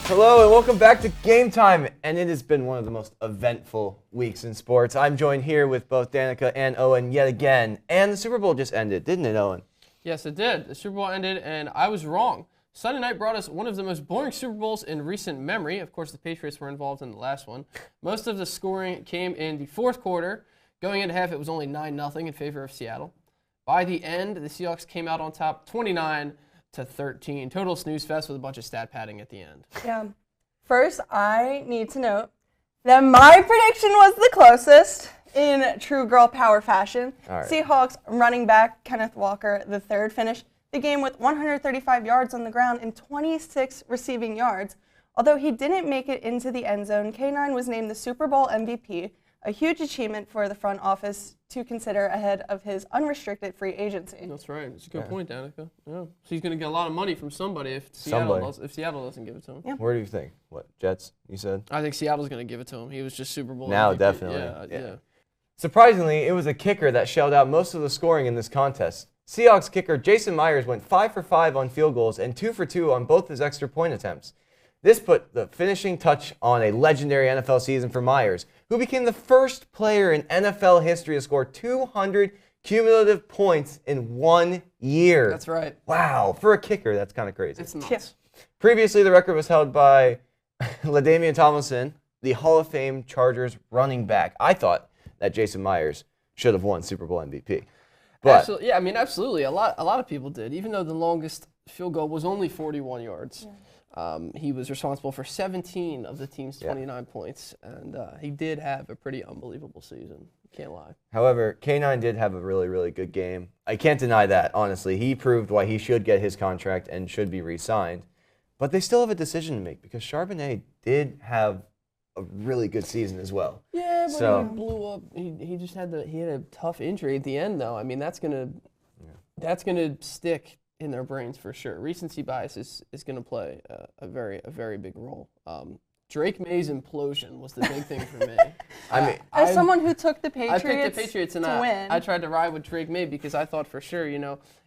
Hello and welcome back to Game Time, and it has been one of the most eventful weeks in sports. I'm joined here with both Danica and Owen yet again, and the Super Bowl just ended, didn't it, Owen? Yes, it did. The Super Bowl ended, and I was wrong. Sunday night brought us one of the most boring Super Bowls in recent memory. Of course, the Patriots were involved in the last one. Most of the scoring came in the fourth quarter. Going into half, it was only 9-0 in favor of Seattle. By the end, the Seahawks came out on top 29-13. Total snooze fest with a bunch of stat padding at the end. Yeah. First, I need to note that my prediction was the closest in true girl power fashion. Right. Seahawks running back Kenneth Walker III finished the game with 135 yards on the ground and 26 receiving yards. Although he didn't make it into the end zone, K9 was named the Super Bowl MVP, a huge achievement for the front office to consider ahead of his unrestricted free agency. That's right. It's a good point, Danica. Yeah. So he's going to get a lot of money from somebody if Seattle doesn't give it to him. Yeah. Where do you think? What, Jets, you said? I think Seattle's going to give it to him. He was just Super Bowl Now, MVP. definitely. Yeah. Surprisingly, it was a kicker that shelled out most of the scoring in this contest. Seahawks kicker Jason Myers went 5 for 5 on field goals and 2 for 2 on both his extra point attempts. This put the finishing touch on a legendary NFL season for Myers, who became the first player in NFL history to score 200 cumulative points in 1 year. That's right. Wow. For a kicker, that's kind of crazy. It's nuts. Yeah. Previously, the record was held by LaDainian Tomlinson, the Hall of Fame Chargers running back. I thought that Jason Myers should have won Super Bowl MVP. But Absolutely. Yeah, I mean, absolutely. A lot of people did, even though the longest field goal was only 41 yards. Yeah. He was responsible for 17 of the team's 29 points, and he did have a pretty unbelievable season. Can't lie. However, K9 did have a really, really good game. I can't deny that, honestly. He proved why he should get his contract and should be re-signed. But they still have a decision to make because Charbonnet did have a really good season as well. Yeah, but he blew up. He just had a tough injury at the end, though. I mean, that's gonna stick in their brains for sure. Recency bias is going to play a very big role. Drake May's implosion was the big thing for me. As someone who took the Patriots, I picked the Patriots and to win. I tried to ride with Drake May because I thought for sure,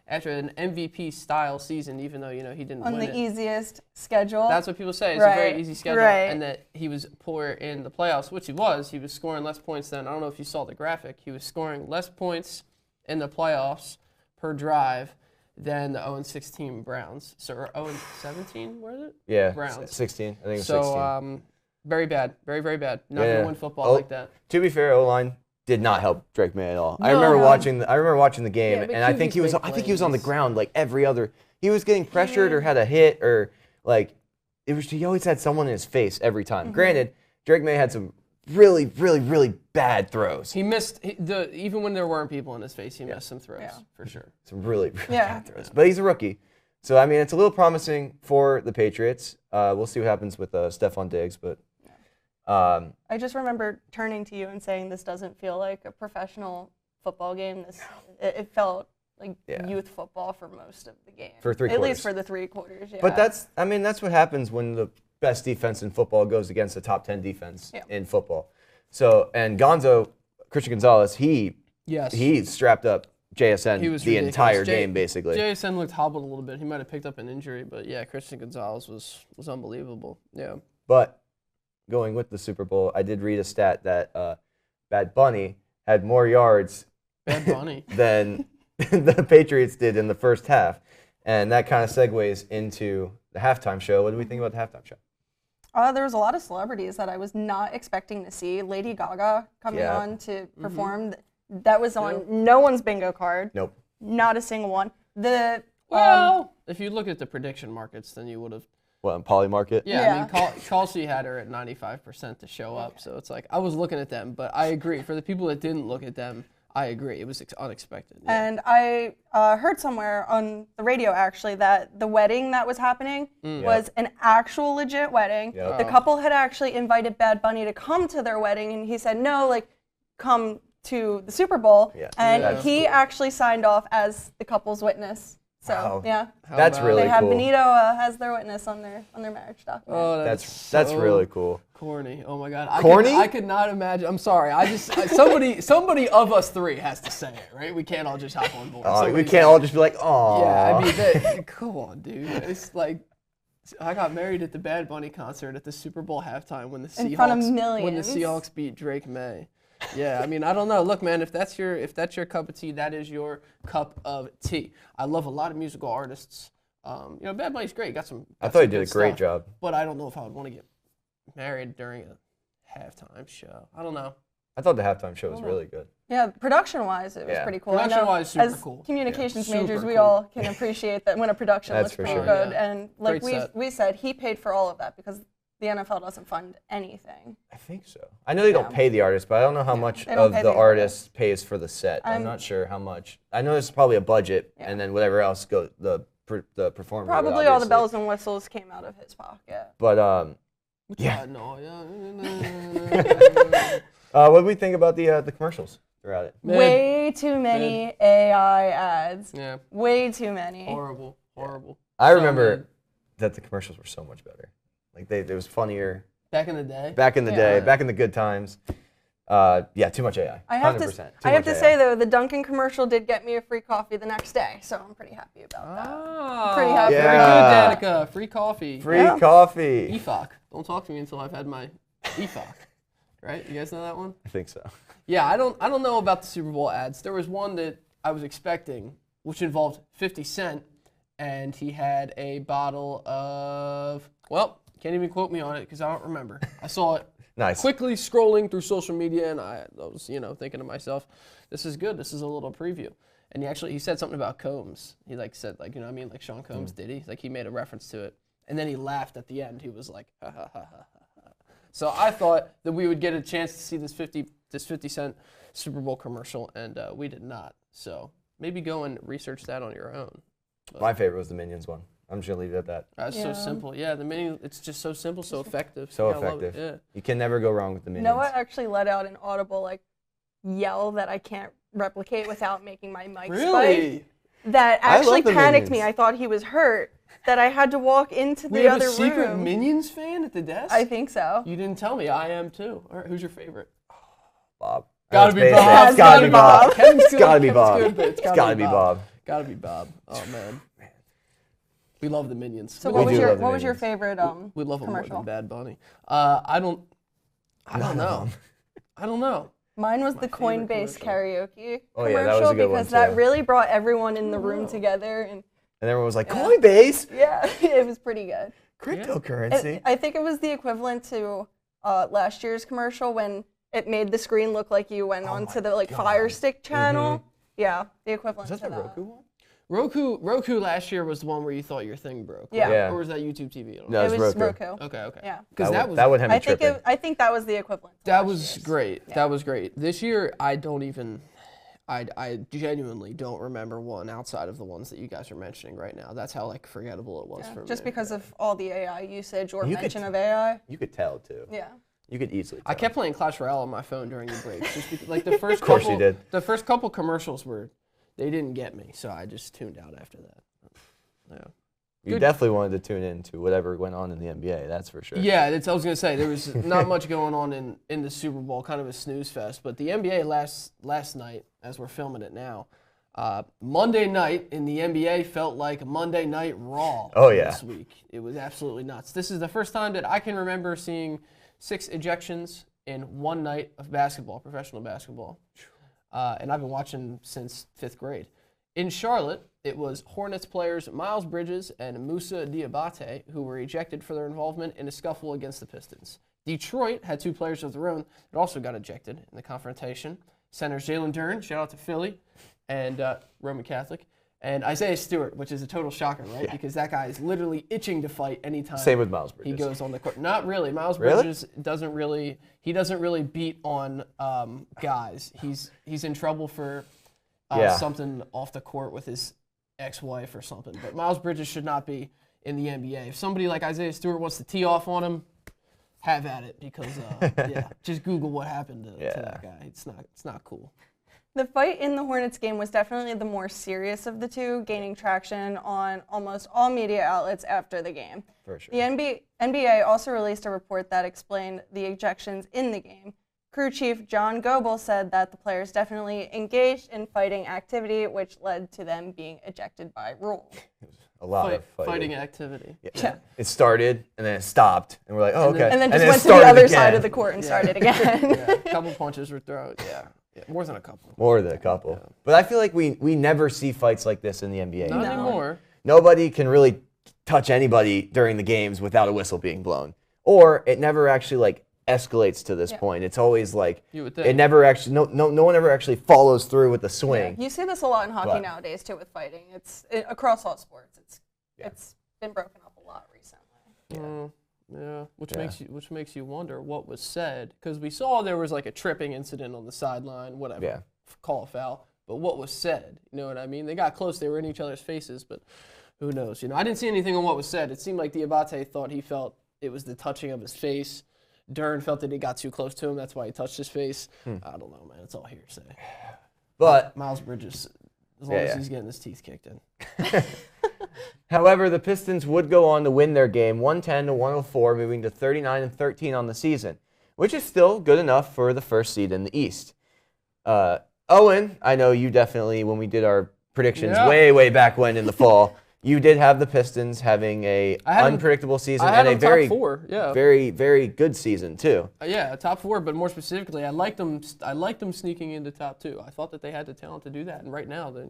after an MVP style season, even though he didn't on win the easiest schedule. That's what people say. It's a very easy schedule, and that he was poor in the playoffs, which he was. He was scoring less points than, I don't know if you saw the graphic. He was scoring less points in the playoffs per drive than the 0-16 Browns. So, or 0-17, were it? Yeah, Browns. 16. I think it was 16. So, very bad. Very bad. Not going to win football like that. To be fair, O-line did not help Drake May at all. I remember watching the game, and I think he was on the ground like every other. He was getting pressured or had a hit or like he always had someone in his face every time. Mm-hmm. Granted, Drake May had some really bad throws. He missed even when there weren't people in his face. He missed some throws for sure. Some really bad throws. But he's a rookie, so I mean it's a little promising for the Patriots. We'll see what happens with Stephon Diggs, but. I just remember turning to you and saying this doesn't feel like a professional football game. It felt like youth football for most of the game. For 3 quarters. At least for the 3 quarters, yeah. But that's what happens when the best defense in football goes against the top 10 defense in football. So, and Christian Gonzalez, he strapped up JSN the entire game, basically. JSN looked hobbled a little bit. He might have picked up an injury, but yeah, Christian Gonzalez was unbelievable. Yeah. But going with the Super Bowl, I did read a stat that Bad Bunny had more yards than the Patriots did in the first half. And that kind of segues into the halftime show. What do we think about the halftime show? There was a lot of celebrities that I was not expecting to see. Lady Gaga coming on to perform. That was on no one's bingo card. Nope. Not a single one. If you look at the prediction markets, then you would have. What, in Poly Market? Yeah. I mean, Chelsea had her at 95% to show up, so it's like, I was looking at them, but I agree. For the people that didn't look at them, I agree. It was unexpected. Yeah. And I heard somewhere on the radio, actually, that the wedding that was happening was an actual legit wedding. Yep. The couple had actually invited Bad Bunny to come to their wedding, and he said, no, come to the Super Bowl. Yeah. And he actually signed off as the couple's witness. So, That's really cool. They have Benito as their witness on their marriage document. Oh, that's really cool. Corny. Oh my God. Corny? I could not imagine. I'm sorry. Somebody of us three has to say it, right? We can't all just hop on board. We can't all just be like, oh. Yeah, I mean, come on, dude. It's like I got married at the Bad Bunny concert at the Super Bowl halftime when the In front of Seahawks millions. beat Drake May. Yeah, I mean, I don't know. Look, man, if that's your cup of tea, that is your cup of tea. I love a lot of musical artists. Bad Bunny's great. I thought he did a great job. But I don't know if I would want to get married during a halftime show. I don't know. I thought the halftime show was really good. Yeah, production-wise, it was pretty cool. Production-wise, super as cool. Communications Yeah. majors, Super we cool. all can appreciate that when a production That's looks for pretty sure. good. Yeah. And like Great set. we said, he paid for all of that because the NFL doesn't fund anything. I think so. I know they don't pay the artist, but I don't know how much They don't of pay the the artist pays for the set. I'm not sure how much. I know there's probably a budget, and then whatever else goes the performer. would Probably all the obviously. bells and whistles came out of his pocket. But Yeah. what do we think about the commercials throughout it? Way too many AI ads. Yeah. Way too many. Horrible. I So remember mad. that the commercials were so much better. Like it was funnier Back in the day. back in the day, Yeah. back in the good times. Too much AI. I have 100%. to say though, the Dunkin' commercial did get me a free coffee the next day, so I'm pretty happy about that. Ah, Pretty happy. Very Yeah. good, Danica. Free coffee. Free coffee. EFOC. Don't talk to me until I've had my EFOC. Right? You guys know that one? I think so. Yeah, I don't know about the Super Bowl ads. There was one that I was expecting, which involved 50 Cent, and he had a bottle of, well, can't even quote me on it because I don't remember. I saw it Nice. quickly scrolling through social media, and I was, thinking to myself, this is good. This is a little preview. And he said something about Combs. He said like Sean Combs did he? Like he made a reference to it. And then he laughed at the end. He was like, ha ha ha ha ha. So I thought that we would get a chance to see this 50 Cent Super Bowl commercial, and we did not. So maybe go and research that on your own. My favorite was the Minions one. I'm just gonna leave it at that. That's so simple. Yeah, the menu, it's just so simple, so effective. So Yeah, I love it. effective. You can never go wrong with the Minions. Noah actually let out an audible yell that I can't replicate without making my mic Really? spike. That I love actually the panicked Minions. me. I thought he was hurt. That I had to walk into We the have other a secret room. Minions fan at the desk? I think so. You didn't tell me. I am too. All right, who's your favorite? Bob. Gotta be Let's face it, Bob. It's gotta be Bob. Kevin's It's good. gotta be Kevin's Bob. good, but it's It's gotta be Bob. Gotta be Bob. Oh man. We love the Minions. So We what love was do your love the what was your Minions. favorite We love them more commercial? than Bad Bunny. I don't know. I don't know. Mine was the favorite Coinbase karaoke Oh, yeah, commercial that was a good one, because that too. really brought everyone in the room together, and And everyone was like, Coinbase, yeah, it was pretty good. cryptocurrency. I think it was the equivalent to last year's commercial when it made the screen look like you went onto the Fire Stick channel. Yeah, the equivalent Is that to the that. Roku one? Roku last year was the one where you thought your thing broke. Yeah. right? Yeah. Or was that YouTube TV? I don't No, know. it It was was Roku. Roku. Okay. Yeah. Because That would have me I think tripping. I think that was the equivalent. to That last was year's. great. Yeah. That was great. This year, I genuinely don't remember one outside of the ones that you guys are mentioning right now. That's how forgettable it was for me. Just because of all the AI usage or You could mention of AI. You could tell too. Yeah. You could easily tell. I kept playing Clash Royale on my phone during the breaks. Just because, the first course couple, you did. The first couple commercials they didn't get me, so I just tuned out after that. Yeah. You Good. definitely wanted to tune in to whatever went on in the NBA, that's for sure. Yeah, I was gonna say there was not much going on in the Super Bowl, kind of a snooze fest. But the NBA last night, as we're filming it now, Monday night in the NBA felt like Monday Night Raw. Oh, yeah. This week it was absolutely nuts. This is the first time that I can remember seeing 6 ejections in one night of basketball, professional basketball, and I've been watching since 5th grade. In Charlotte, it was Hornets players Miles Bridges and Moussa Diabate who were ejected for their involvement in a scuffle against the Pistons. Detroit had 2 players of their own that also got ejected in the confrontation. Centers Jalen Duren, shout out to Philly, and Roman Catholic, and Isaiah Stewart, which is a total shocker, right? Yeah. Because that guy is literally itching to fight anytime Same with Miles Bridges. he goes on the court. Not really. Miles Really? Bridges doesn't really beat on guys. He's in trouble for something off the court with his ex-wife or something. But Miles Bridges should not be in the NBA. If somebody like Isaiah Stewart wants to tee off on him, have at it, because just Google what happened to that guy. It's not cool. The fight in the Hornets game was definitely the more serious of the two, gaining traction on almost all media outlets after the game. For sure. The NBA also released a report that explained the ejections in the game. Crew chief John Goebel said that the players definitely engaged in fighting activity, which led to them being ejected by rule. A lot of fighting activity. Yeah. It started and then it stopped, and we're like, oh, okay. And then just it went to the started other again. side of the court and started again. Yeah, a couple punches were thrown. Yeah, more than a couple. More than a couple. Yeah. But I feel like we never see fights like this in the NBA. Not No. anymore. Nobody can really touch anybody during the games without a whistle being blown. Or it never actually like escalates to this point. It's always like You would think. it never actually no one ever actually follows through with the swing. You see this a lot in hockey But- nowadays too with fighting. It's across all sports. It's been broken up a lot recently. Yeah, which makes you wonder what was said, because we saw there was like a tripping incident on the sideline, whatever. Yeah. Call a foul, but what was said? You know what I mean? They got close. They were in each other's faces, but who knows? You know, I didn't see anything on what was said. It seemed like Diabate thought he felt it was the touching of his face. Dern felt that he got too close to him. That's why he touched his face. I don't know, man. It's all hearsay. But Miles Bridges, as long as he's getting his teeth kicked in. however, the Pistons would go on to win their game 110-104, moving to 39-13 on the season, which is still good enough for the first seed in the East. Owen, I know you definitely, when we did our predictions way back when in the fall, you did have the Pistons having a unpredictable season I had and a them very, top four, yeah. very, very good season too. Yeah, top four, but more specifically, I liked them sneaking into top two. I thought that they had the talent to do that, and right now they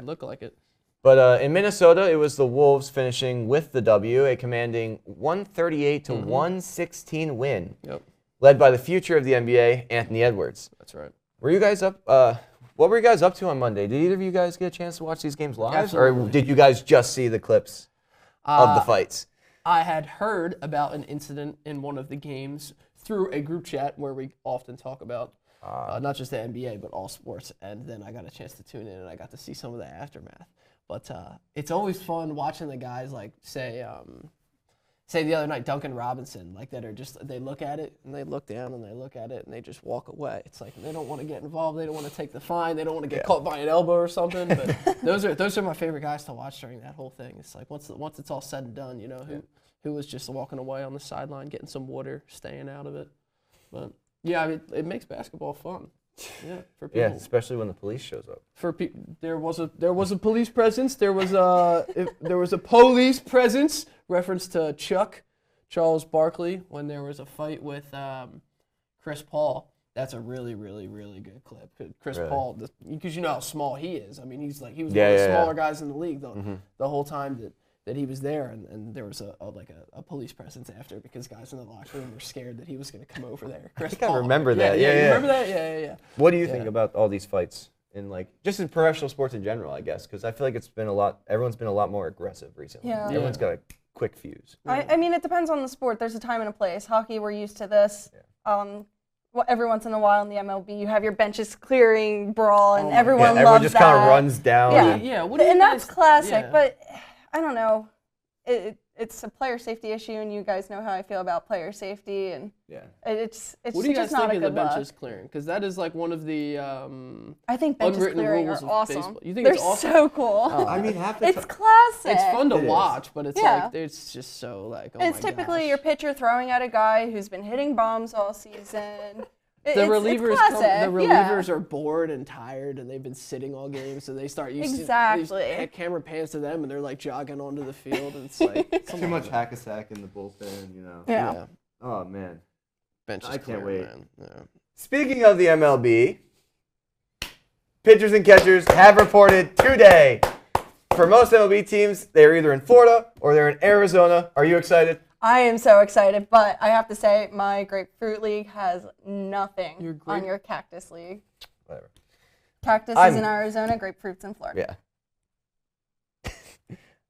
look like it. But in Minnesota, it was the Wolves finishing with the W, a commanding 138-116 win, led by the future of the NBA, Anthony Edwards. That's right. Were you guys up? What were you guys up to on Monday? Did either of you guys get a chance to watch these games live, Absolutely. or did you guys just see the clips of the fights? I had heard about an incident in one of the games through a group chat where we often talk about not just the NBA, but all sports, and then I got a chance to tune in and I got to see some of the aftermath. But it's always fun watching the guys like say the other night Duncan Robinson, like that are just, they look at it and they look down and they look at it and they just walk away. It's like they don't want to get involved, they don't want to take the fine, they don't want to get caught by an elbow or something. But those are my favorite guys to watch during that whole thing. It's like once it's all said and done, you know, who was just walking away on the sideline, getting some water, staying out of it. But yeah, I mean, it makes basketball fun. Yeah, for people. Yeah, especially when the police shows up. There was a police presence. There was a police presence. Reference to Charles Barkley when there was a fight with Chris Paul. That's a really, really, really good clip. Chris Paul, because you know how small he is. I mean, he was one of the smaller guys in the league the whole time that he was there, and there was a police presence after because guys in the locker room were scared that he was going to come over there. Chris Paul. I remember that. Yeah, you remember that? Yeah. What do you think about all these fights in just in professional sports in general? I guess because I feel like everyone's bone a lot more aggressive recently. Yeah. Everyone's got a quick fuse. I mean, it depends on the sport. There's a time and a place. Hockey, we're used to this. Every once in a while in the MLB, you have your benches clearing brawl, and everyone loves everyone just that. kind of runs down. And that's classic. But I don't know. It's a player safety issue, and you guys know how I feel about player safety, and it's what do you guys just not think a of the good benches look. clearing? Because that is like one of the I think benches unwritten clearing rules are of awesome. baseball. You think They're it's awesome? so cool. I mean, half the It's time. classic. It's fun to It is. watch, but it's like it's just so like oh It's my typically gosh. your pitcher throwing at a guy who's been hitting bombs all season. The relievers, it's classic. the relievers are bored and tired, and they've been sitting all game, so they start using Exactly. camera pans to them, and they're like jogging onto the field, and it's like Too much hack a sack in the bullpen, you know. Yeah. Oh man. Benches I can't clear, wait. Man. Yeah. Speaking of the MLB, pitchers and catchers have reported today. For most MLB teams, they're either in Florida or they're in Arizona. Are you excited? I am so excited, but I have to say my Grapefruit League has nothing on your Cactus League. Whatever. Cactus is in Arizona, Grapefruit's in Florida. Yeah.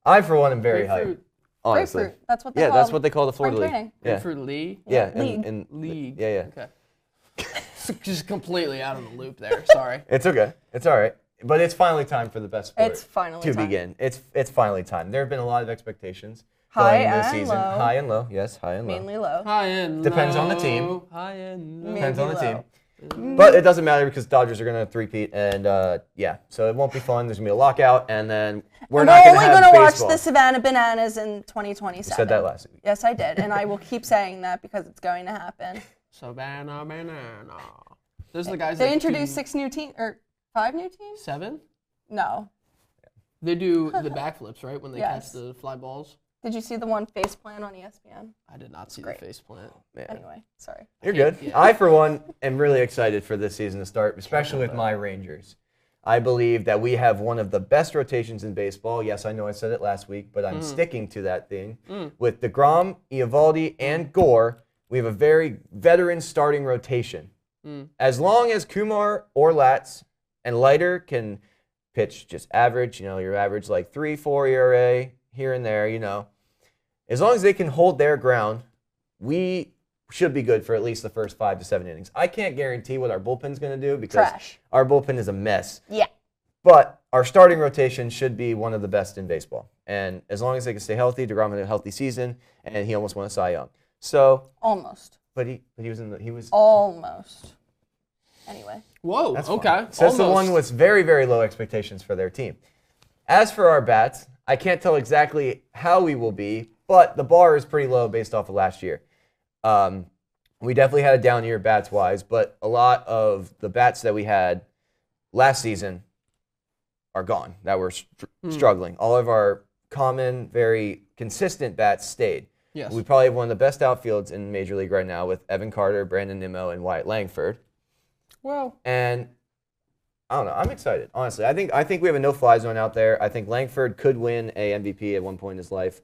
I, for one, am very hyped. Grapefruit. Honestly. Grapefruit, that's what they Yeah, call that's what they call the Florida spring League. training. Yeah. Grapefruit League. Yeah. League. League. Yeah. Okay. Just completely out of the loop there. Sorry. It's okay. It's all right. But it's finally time for the best sport It's finally to time. begin. It's finally time. There have been a lot of expectations High going into the and season. low. High and low. Yes, high and low. Mainly low. High and Depends low. on the team. High and low. Depends on the Mainly team. But it doesn't matter because Dodgers are going to three-peat, and yeah, so it won't be fun. There's going to be a lockout, and then we're not going to have only going to baseball. watch the Savannah Bananas in 2027. You said that last week. Yes, I did, and I will keep saying that because it's going to happen. Savannah Banana. Those are the guys They that introduced do 6 new teams, or 5 new teams? 7? No. They do the backflips, right? When they Yes. catch the fly balls. Did you see the one face plant on ESPN? I did not see Great. the face plant. Man. Anyway, sorry. You're good. Yeah. I, for one, am really excited for this season to start, especially with my Rangers. I believe that we have one of the best rotations in baseball. Yes, I know I said it last week, but I'm sticking to that thing. With DeGrom, Eovaldi, and Gore, we have a very veteran starting rotation. As long as Kumar or Latz and Leiter can pitch just average, your average like 3-4 ERA here and there, as long as they can hold their ground, we should be good for at least the first 5 to 7 innings. I can't guarantee what our bullpen's going to do because Trash. our bullpen is a mess. Yeah. But our starting rotation should be one of the best in baseball. And as long as they can stay healthy, DeGrom had a healthy season, and he almost won a Cy Young. So, Almost. but he was. Almost. Anyway. Whoa, That's okay. fine. So that's the one with very, very low expectations for their team. As for our bats, I can't tell exactly how we will be, but the bar is pretty low based off of last year. We definitely had a down year bats-wise, but a lot of the bats that we had last season are gone, that were struggling. All of our common, very consistent bats stayed. Yes. We probably have one of the best outfields in Major League right now with Evan Carter, Brandon Nimmo, and Wyatt Langford. Well, And I don't know. I'm excited, honestly. I think we have a no-fly zone out there. I think Langford could win a MVP at one point in his life.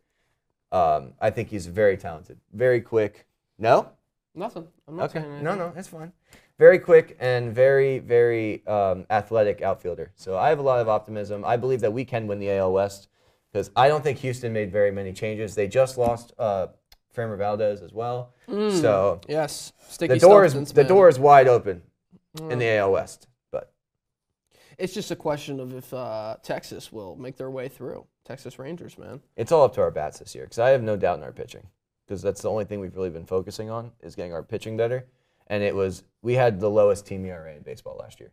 I think he's very talented, very quick. No? nothing. I'm not saying anything. No, it's fine. Very quick and very, very athletic outfielder. So I have a lot of optimism. I believe that we can win the AL West because I don't think Houston made very many changes. They just lost Framber Valdez as well. So Yes. Sticky the door is wide open in the AL West. But it's just a question of if Texas will make their way through. Texas Rangers, man. it's all up to our bats this year because I have no doubt in our pitching because that's the only thing we've really been focusing on is getting our pitching better. And we had the lowest team ERA in baseball last year.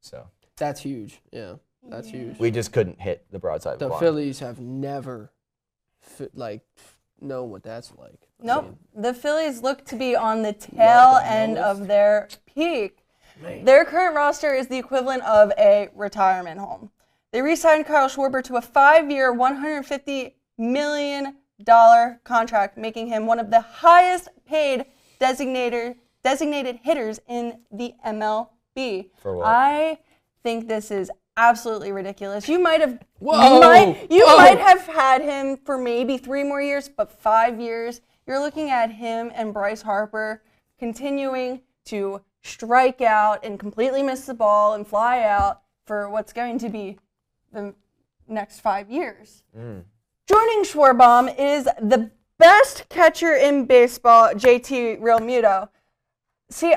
So That's huge. Yeah, that's huge. we just couldn't hit the broadside of the The barn. Phillies have never, known what that's like. I Nope. mean, The Phillies look to be on the tail end of their peak. Their current roster is the equivalent of a retirement home. They re-signed Kyle Schwarber to a 5-year, $150 million contract, making him one of the highest paid designated hitters in the MLB. For what? I think this is absolutely ridiculous. You might have Whoa! might have had him for maybe 3 more years, but 5 years. You're looking at him and Bryce Harper continuing to strike out and completely miss the ball and fly out for what's going to be the next 5 years. Joining Schwarbaum is the best catcher in baseball, JT Realmuto. See,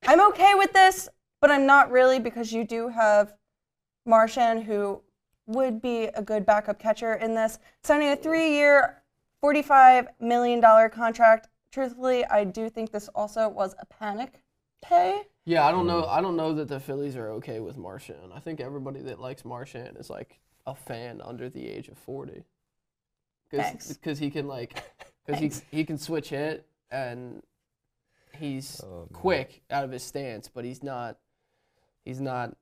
I'm okay with this, but I'm not really because you do have Marchand, who would be a good backup catcher in this, signing a 3-year, $45 million contract. Truthfully, I do think this also was a panic pay. Yeah, I don't know. I don't know that the Phillies are okay with Marchand. I think everybody that likes Marchand is like a fan under the age of 40. Because he can he can switch hit and he's quick out of his stance, but he's not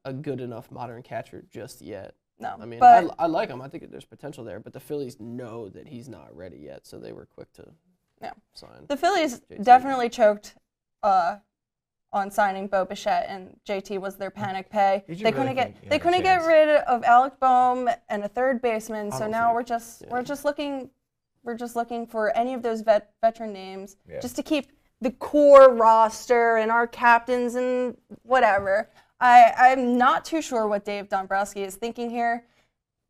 a good enough modern catcher just yet. No, I mean, but I like him. I think there's potential there, but the Phillies know that he's not ready yet, so they were quick to sign. the Phillies JT. definitely choked on signing Bo Bichette, and JT was their panic pay. Did you They really couldn't think get he they had a couldn't get chance? rid of Alec Boehm and a third baseman. I So don't now think- we're just looking for any of those veteran names just to keep the core roster and our captains and whatever. I'm not too sure what Dave Dombrowski is thinking here.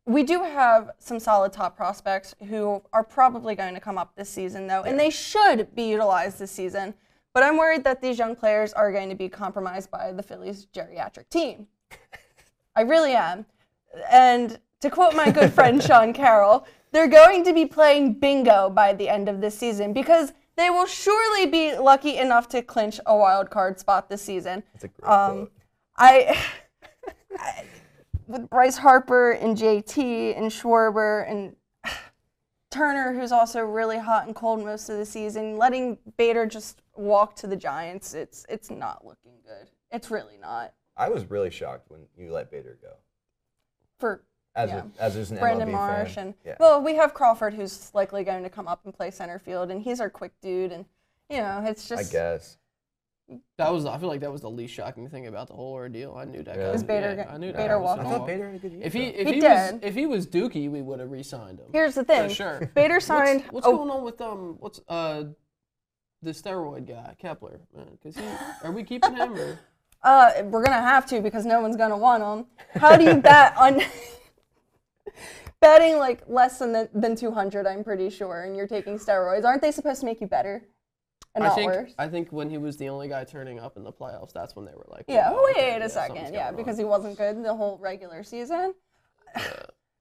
We do have some solid top prospects who are probably going to come up this season, though, and they should be utilized this season. But I'm worried that these young players are going to be compromised by the Phillies' geriatric team. I really am. And to quote my good friend Sean Carroll, they're going to be playing bingo by the end of this season because they will surely be lucky enough to clinch a wild card spot this season. That's a great quote. With Bryce Harper and JT and Schwarber and Turner, who's also really hot and cold most of the season, letting Bader just walk to the Giants, it's not looking good. It's really not. I was really shocked when you let Bader go. As an Brandon MLB Marsh fan. well, we have Crawford, who's likely going to come up and play center field, and he's our quick dude, and it's just. I guess. I feel like that was the least shocking thing about the whole ordeal. I knew that guy. Was Bader? I knew Bader that. walking. I thought Bader had a good year. If he was Dookie, we would have re-signed him. Here's the thing. For sure. Bader signed. What's going on with the steroid guy, Kepler? Are we keeping him or? We're gonna have to because no one's gonna want him. How do you bet on betting like less than 200? I'm pretty sure, and you're taking steroids. Aren't they supposed to make you better and not worse? I think when he was the only guy turning up in the playoffs, that's when they were like, yeah. oh, Wait a second, yeah, because he wasn't good the whole regular season.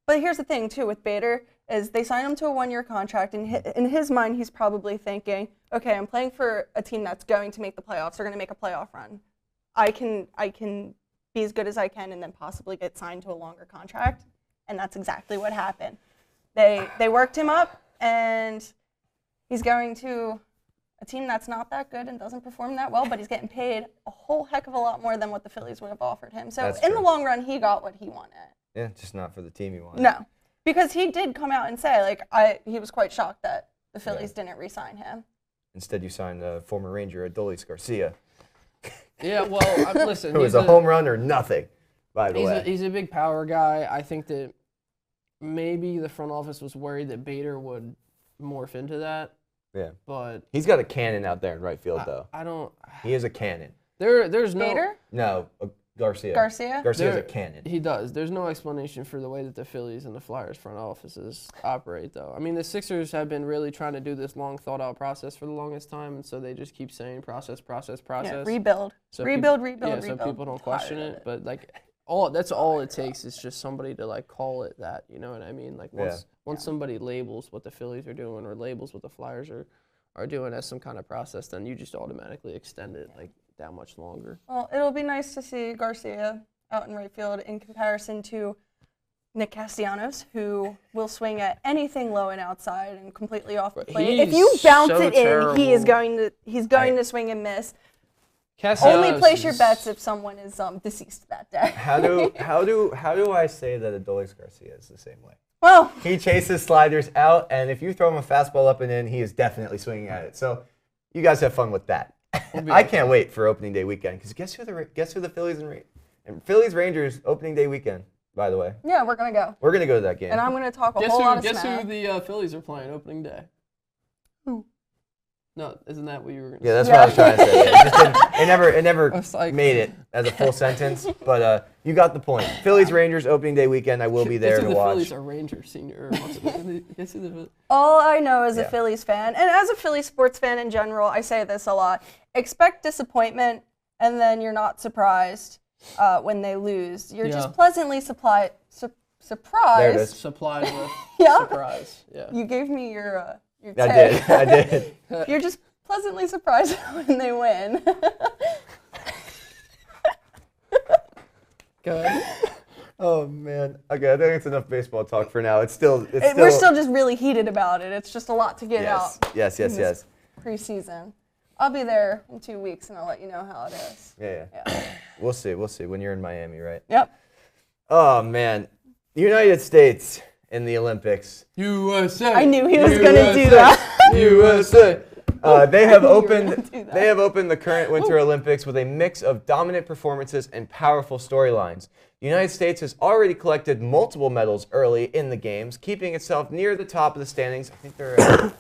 But here's the thing too with Bader is they signed him to a 1-year contract, and in his mind he's probably thinking, okay, I'm playing for a team that's going to make the playoffs. They're going to make a playoff run. I can be as good as I can and then possibly get signed to a longer contract. And that's exactly what happened. They worked him up, and he's going to a team that's not that good and doesn't perform that well, but he's getting paid a whole heck of a lot more than what the Phillies would have offered him. So in the long run, he got what he wanted. Yeah, just not for the team he wanted. No, because he did come out and say, he was quite shocked that the Phillies didn't re-sign him. Instead, you signed former Ranger Adolis Garcia. Yeah, well, listen. It was a home run or nothing, by the way. He's a big power guy. I think that maybe the front office was worried that Bader would morph into that. Yeah. But he's got a cannon out there in right field, though. I don't. He is a cannon. There's no. Bader? No, Garcia. Garcia's a cannon. He does. There's no explanation for the way that the Phillies and the Flyers front offices operate, though. I mean, the Sixers have been really trying to do this long, thought-out process for the longest time, and so they just keep saying process. Yeah, rebuild. So rebuild. So people don't question it, but that's all it takes is just somebody to call it that. You know what I mean? Once somebody labels what the Phillies are doing or labels what the Flyers are doing as some kind of process, then you just automatically extend it that much longer. Well, it'll be nice to see Garcia out in right field in comparison to Nick Castellanos, who will swing at anything low and outside and completely off the plate. If you bounce it in, he's going to swing and miss. Only place your bets if someone is deceased that day. How do I say that Adolis Garcia is the same way? Well, he chases sliders out, and if you throw him a fastball up and in, he is definitely swinging at it. So you guys have fun with that. I can't wait for opening day weekend because guess who the Phillies and Phillies Rangers opening day weekend, by the way. Yeah, we're gonna go. We're gonna go to that game. And I'm gonna talk a whole lot of smack. Guess who the Phillies are playing opening day? Who? No, isn't that what you were gonna say? Yeah, that's what I was trying to say. It never made it as a full sentence, but you got the point. Phillies Rangers opening day weekend. I will be there to watch. The Phillies are Rangers senior. Guess who the All I know as a Phillies fan, and as a Phillies sports fan in general, I say this a lot: expect disappointment, and then you're not surprised when they lose. You're just pleasantly surprised. There it is. Supplied with surprise. Yeah. You gave me your I did. You're just pleasantly surprised when they win. Go ahead. Oh man. Okay, I think it's enough baseball talk for now. We're still just really heated about it. It's just a lot to get out. Yes. Preseason. I'll be there in 2 weeks and I'll let you know how it is. Yeah. We'll see when you're in Miami, right? Yep. Oh man. United States in the Olympics. USA. I knew he was going to do that. USA. They have opened the current Winter Olympics with a mix of dominant performances and powerful storylines. The United States has already collected multiple medals early in the games, keeping itself near the top of the standings. I think they're at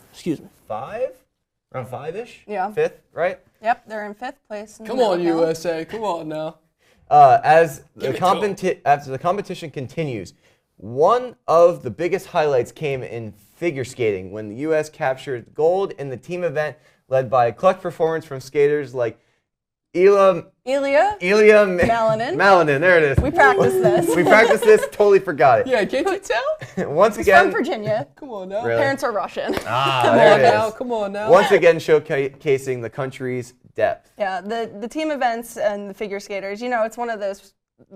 around 5-ish? Yeah. 5th, right? Yep, they're in 5th place. Come on, USA. Come on now. As the competition continues, one of the biggest highlights came in figure skating when the U.S. captured gold in the team event led by a clutch performance from skaters like Ilya Malinin. There it is. We practiced this. Totally forgot it. Yeah, can't you tell? Once He's again, from Virginia. Come on now. Really? Parents are Russian. Come on now. Once again, showcasing the country's depth. Yeah, the team events and the figure skaters. It's one of those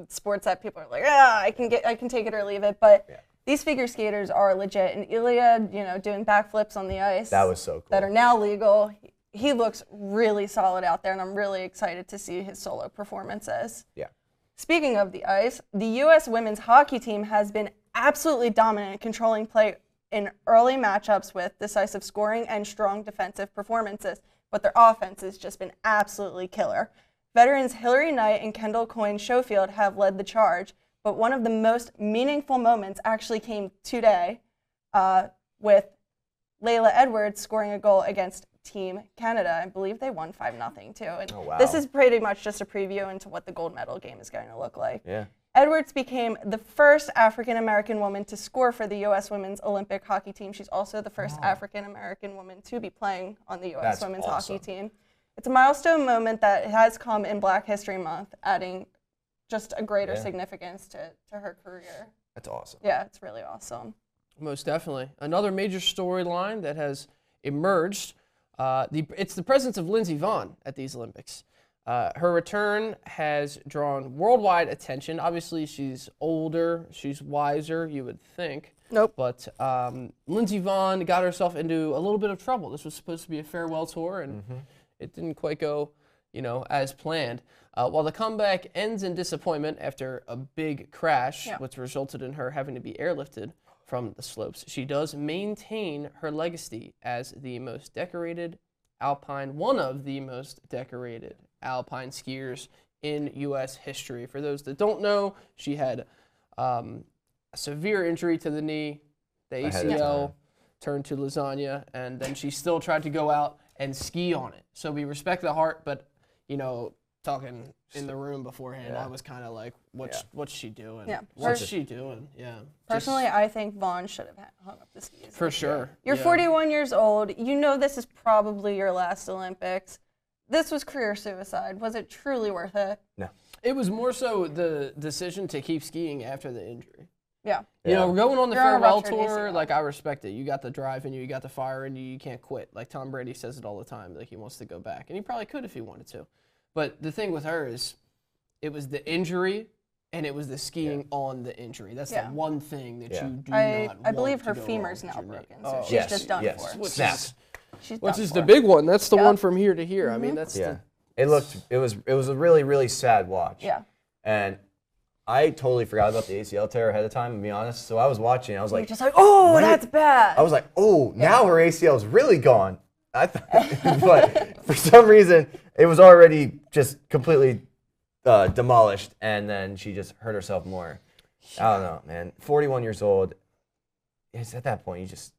sports that people are like, I can take it or leave it, but. Yeah. These figure skaters are legit, and Ilya, doing backflips on the ice. That was so cool. That are now legal. he looks really solid out there, and I'm really excited to see his solo performances. Yeah. Speaking of the ice, the U.S. women's hockey team has been absolutely dominant, controlling play in early matchups with decisive scoring and strong defensive performances, but their offense has just been absolutely killer. Veterans Hillary Knight and Kendall Coyne Schofield have led the charge, but one of the most meaningful moments actually came today with Layla Edwards scoring a goal against Team Canada. I believe they won 5-0 too. And this is pretty much just a preview into what the gold medal game is going to look like. Yeah. Edwards became the first African-American woman to score for the U.S. women's Olympic hockey team. She's also the first African-American woman to be playing on the U.S. women's hockey team. It's a milestone moment that has come in Black History Month, adding just a greater significance to her career. That's awesome. Yeah, it's really awesome. Most definitely. Another major storyline that has emerged, it's the presence of Lindsey Vonn at these Olympics. Her return has drawn worldwide attention. Obviously, she's older, she's wiser, you would think. Nope. But Lindsey Vonn got herself into a little bit of trouble. This was supposed to be a farewell tour, and it didn't quite go, as planned. While the comeback ends in disappointment after a big crash, which resulted in her having to be airlifted from the slopes, she does maintain her legacy as the most decorated one of the most decorated alpine skiers in U.S. history. For those that don't know, she had a severe injury to the knee, the ACL turned to lasagna, and then she still tried to go out and ski on it. So we respect the heart, but, talking in the room beforehand, I was kind of like, what's she doing? Yeah. What's she doing? Yeah. Personally, I think Vonn should have hung up the skis. For sure. You're 41 years old. You know this is probably your last Olympics. This was career suicide. Was it truly worth it? No. It was more so the decision to keep skiing after the injury. Yeah. Going on the You're on a farewell ruptured tour, ACL. like, I respect it. You got the drive in you, you got the fire in you, you can't quit. Like, Tom Brady says it all the time, like, he wants to go back. And he probably could if he wanted to. But the thing with her is, it was the injury, and it was the skiing on the injury. That's the one thing that you do not I believe want her to go femur's wrong now with your knee. broken, so she's just done for. Which is the big one. That's the one from here to here. I mean, that's It was a really, really sad watch. Yeah. And I totally forgot about the ACL tear ahead of time, to be honest. So I was watching, I was like, You're just like, oh, that's bad. I was like, oh, now her ACL is really gone. But for some reason, it was already just completely demolished, and then she just hurt herself more. I don't know, man. 41 years old. It's at that point, you just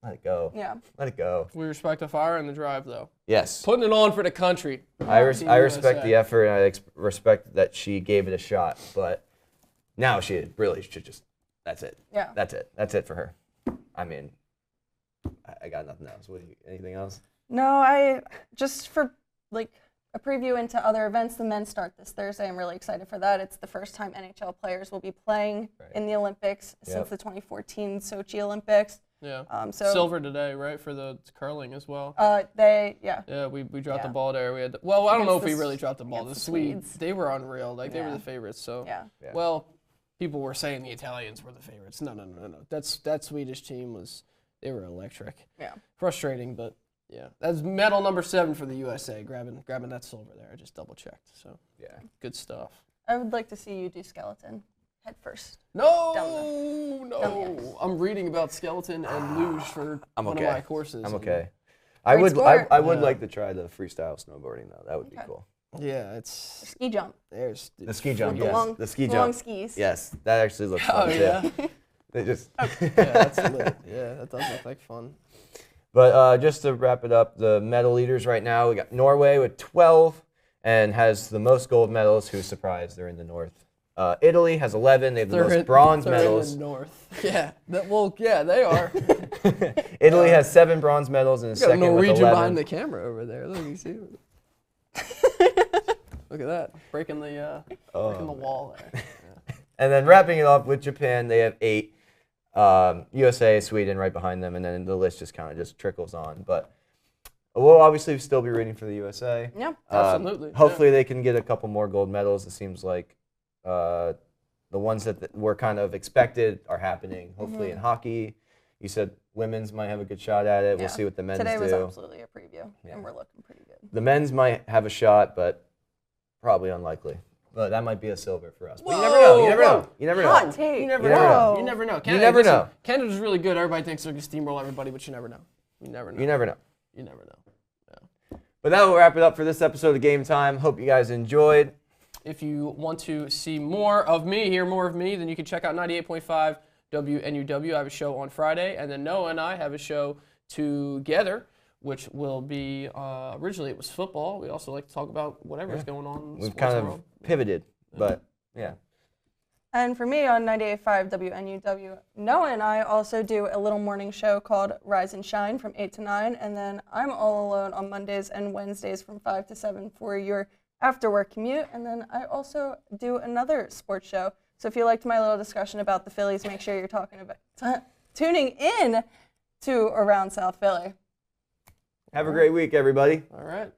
let it go. Yeah. Let it go. We respect the fire and the drive, though. Yes. Putting it on for the country. I respect the effort, and I respect that she gave it a shot. But now she really should just, that's it. Yeah. That's it. That's it for her. I mean, I got nothing else. Anything else? No, just for like a preview into other events, the men start this Thursday. I'm really excited for that. It's the first time NHL players will be playing in the Olympics since the 2014 Sochi Olympics. Yeah. So silver today, right, for the curling as well. Yeah, we dropped the ball there. We had I don't know if we Against really dropped the ball. The Swedes, they were unreal. Like they were the favorites. So well, people were saying the Italians were the favorites. No. That Swedish team they were electric. Yeah. Frustrating, but yeah. That's medal number 7 for the USA. Grabbing that silver there. I just double checked. So good stuff. I would like to see you do skeleton head first. No. I'm reading about skeleton and luge for one of my courses. I'm okay. I would like to try the freestyle snowboarding though. That would be cool. Yeah, it's ski jump. There's the ski jump. Yes, the ski jump. Long skis. Yes, that actually looks fun. Yeah. They just. That's lit. Yeah, that does look like fun. But just to wrap it up, the medal leaders right now, we got Norway with 12 and has the most gold medals. Who's surprised? They're in the north. Italy has 11. They have the most bronze medals. In the north. Yeah. They are. Italy has 7 bronze medals and is second with 11. Norwegian behind the camera over there. Look, you see. Look at that, breaking the wall there. Yeah. And then wrapping it up with Japan, they have 8. USA, Sweden right behind them, and then the list just kind of just trickles on. But we'll obviously still be rooting for the USA. Yeah, absolutely. Hopefully they can get a couple more gold medals. It seems like the ones that were kind of expected are happening. Hopefully in hockey, You said women's might have a good shot at it. We'll see what the men's do. Today was absolutely a preview, and we're looking pretty good. The men's might have a shot, but probably unlikely. But that might be a silver for us. But you never know. You never know. You never know. Hot take. You never You never know. know. You never know. You never know. Canada's really good. Everybody thinks they're going to steamroll everybody, but you never know. You never know. You never know. You never know. Yeah. But that will wrap it up for this episode of Game Time. Hope you guys enjoyed. If you want to see more of me, hear more of me, then you can check out 98.5 WNUW. I have a show on Friday, and then Noah and I have a show together, which will be, originally it was football. We also like to talk about whatever's going on in the We've sports kind of world. pivoted, but yeah. And for me on 98.5 WNUW, Noah and I also do a little morning show called Rise and Shine from 8 to 9, and then I'm all alone on Mondays and Wednesdays from 5 to 7 for your after-work commute, and then I also do another sports show. So if you liked my little discussion about the Phillies, make sure you're tuning in to Around South Philly. Have a great week, everybody. All right.